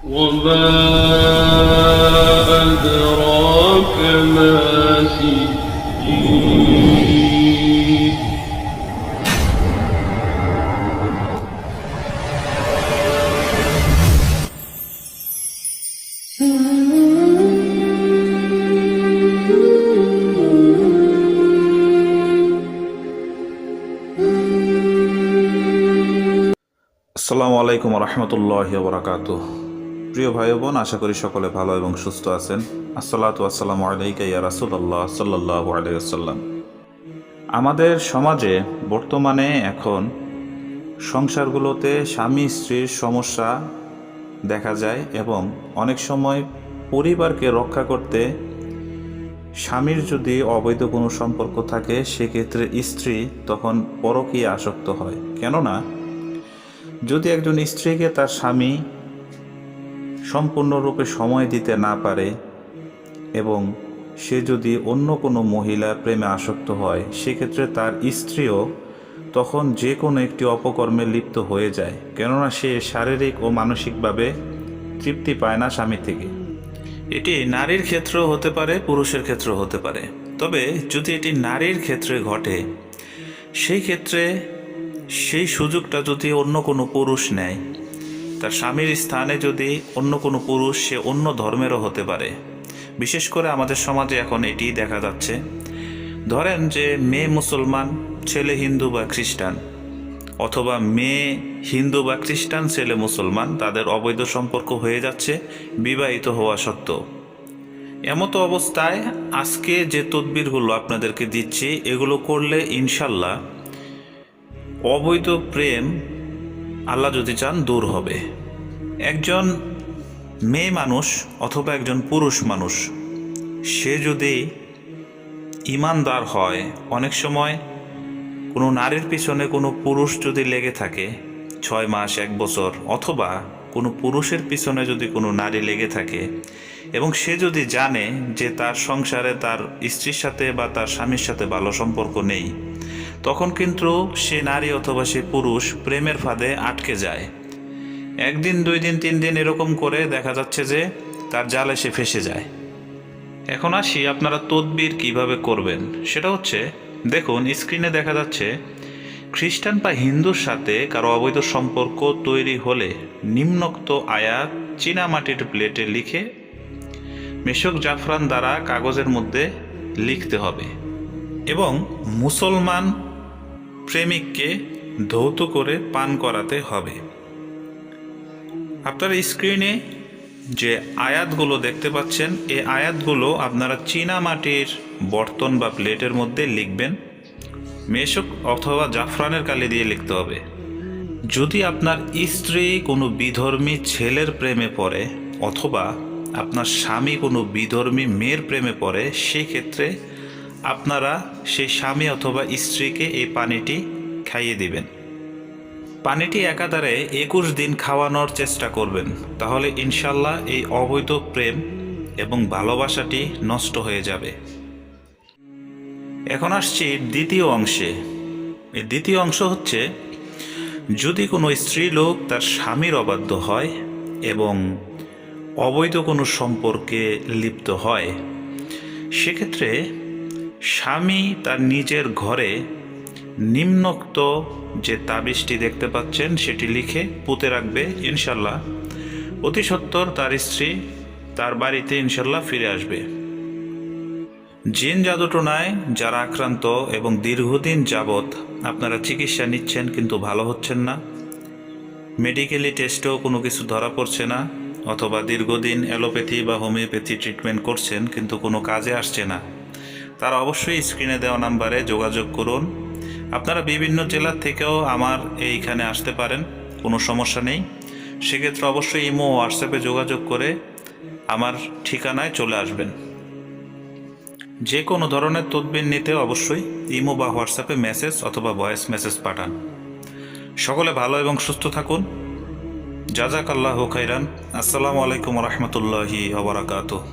وما أدراك ما سجين আসসালামু আলাইকুম রহমতুল্লাহি ওয়া বারাকাতুহু। প্রিয় ভাই বোন, আশা করি সকলে ভালো এবং সুস্থ আছেন। আসসালাতু আসসালামু আলাইকা ইয়া রাসূলুল্লাহ সাল্লাল্লাহু আলাইহি ওয়াসাল্লাম। আমাদের সমাজে বর্তমানে এখন সংসারগুলোতে স্বামী স্ত্রীর সমস্যা দেখা যায় এবং অনেক সময় পরিবারকে রক্ষা করতে স্বামীর যদি অবৈধ কোনো সম্পর্ক থাকে সেক্ষেত্রে স্ত্রী তখন পরকীয়ায় আসক্ত হয়। কেননা যদি একজন স্ত্রীকে তার স্বামী সম্পূর্ণরূপে সময় দিতে না পারে এবং সে যদি অন্য কোনো মহিলার প্রেমে আসক্ত হয়, সেক্ষেত্রে তার স্ত্রীও তখন যে কোনো একটি অপকর্মে লিপ্ত হয়ে যায়, কেননা সে শারীরিক ও মানসিকভাবে তৃপ্তি পায় না স্বামী থেকে। এটি নারীর ক্ষেত্রেও হতে পারে, পুরুষের ক্ষেত্রেও হতে পারে। তবে যদি এটি নারীর ক্ষেত্রে ঘটে, সেই ক্ষেত্রে সেই সুযোগটা যদি অন্য কোনো পুরুষ নেয়, তার স্বামীর স্থানে যদি অন্য কোনো পুরুষ, সে অন্য ধর্মেরও হতে পারে। বিশেষ করে আমাদের সমাজে এখন এটি দেখা যাচ্ছে। ধরেন যে মেয়ে মুসলমান, ছেলে হিন্দু বা খ্রিস্টান, অথবা মেয়ে হিন্দু বা খ্রিস্টান, ছেলে মুসলমান, তাদের অবৈধ সম্পর্ক হয়ে যাচ্ছে বিবাহিত হওয়া সত্ত্বেও। এমতো অবস্থায় আজকে যে তদবিরগুলো আপনাদেরকে দিচ্ছি, এগুলো করলে ইনশাল্লাহ অবৈধ প্রেম আল্লাহ যদি চান দূর হবে। একজন মেয়ে মানুষ অথবা একজন পুরুষ মানুষ, সে যদি ইমানদার হয়, অনেক সময় কোনো নারীর পিছনে কোনো পুরুষ যদি লেগে থাকে 6 মাস 1 বছর, অথবা কোনো পুরুষের পিছনে যদি কোনো নারী লেগে থাকে এবং সে যদি জানে যে তার সংসারে তার স্ত্রীর সাথে বা তার স্বামীর সাথে ভালো সম্পর্ক নেই, তখন কিন্তু সে নারী অথবা সে পুরুষ প্রেমের ফাঁদে আটকে যায়। 1 দিন 2 দিন 3 দিন এরকম করে দেখা যাচ্ছে যে তার জালে সে ফেসে যায়। এখন আসি আপনারা তদবির কিভাবে করবেন। সেটা হচ্ছে, দেখুন স্ক্রিনে দেখা যাচ্ছে খ্রিস্টান বা হিন্দুর সাথে কারো অবৈধ সম্পর্ক তৈরি হলে নিম্নোক্ত আয়াত চীনামাটির প্লেটে লিখে মেশক জাফরান দ্বারা কাগজের মধ্যে লিখতে হবে এবং মুসলমান প্রেমিককে ধৌত করে পান করাতে হবে। আপনারা স্ক্রিনে যে আয়াতগুলো দেখতে পাচ্ছেন, এই আয়াতগুলো আপনারা চীনামাটির বর্তন বা প্লেটের মধ্যে লিখবেন। মেশক অথবা জাফরানের কালি দিয়ে লিখতে হবে। যদি আপনার স্ত্রী কোনো বিধর্মী ছেলের প্রেমে পড়ে অথবা আপনার স্বামী কোনো বিধর্মী মেয়ের প্রেমে পড়ে, সেক্ষেত্রে আপনারা সেই স্বামী অথবা স্ত্রীকে এই পানিটি খাইয়ে দিবেন। পানিটি একাধারে 21 দিন খাওয়ানোর চেষ্টা করবেন, তাহলে ইনশাল্লাহ এই অবৈধ প্রেম এবং ভালোবাসাটি নষ্ট হয়ে যাবে। এখন আসছি দ্বিতীয় অংশে। এই দ্বিতীয় অংশ হচ্ছে, যদি কোনো স্ত্রীলোক তার স্বামীর অবাধ্য হয় এবং অবৈধ কোনো সম্পর্কে লিপ্ত হয়, সেক্ষেত্রে স্বামী তার নিজের ঘরে নিম্নোক্ত যে তাবিজটি দেখতে পাচ্ছেন সেটি লিখে পুঁতে রাখবে। ইনশাল্লাহ অতি সত্বর তার স্ত্রী তার বাড়িতে ইনশাল্লাহ ফিরে আসবে। জিন জাদুটোনায় যারা আক্রান্ত এবং দীর্ঘদিন যাবৎ আপনারা চিকিৎসা নিচ্ছেন কিন্তু ভালো হচ্ছেন না, মেডিকেলি টেস্টেও কোনো কিছু ধরা পড়ছে না, অথবা দীর্ঘদিন অ্যালোপ্যাথি বা হোমিওপ্যাথি ট্রিটমেন্ট করছেন কিন্তু কোনো কাজে আসছে না, তারা অবশ্যই স্ক্রিনে দেওয়া নাম্বারে যোগাযোগ করুন। আপনারা বিভিন্ন জেলার থেকেও আমার এইখানে আসতে পারেন, কোনো সমস্যা নেই। সেক্ষেত্রে অবশ্যই ইমো ও হোয়াটসঅ্যাপে যোগাযোগ করে আমার ঠিকানায় চলে আসবেন। যে কোনো ধরনের তদবির নিতে অবশ্যই ইমো বা হোয়াটসঅ্যাপে মেসেজ অথবা ভয়েস মেসেজ পাঠান। সকলে ভালো এবং সুস্থ থাকুন। জাযাকাল্লাহু খাইরান। আসসালামু আলাইকুম রহমতুল্লাহি ওয়া বারাকাতুহু।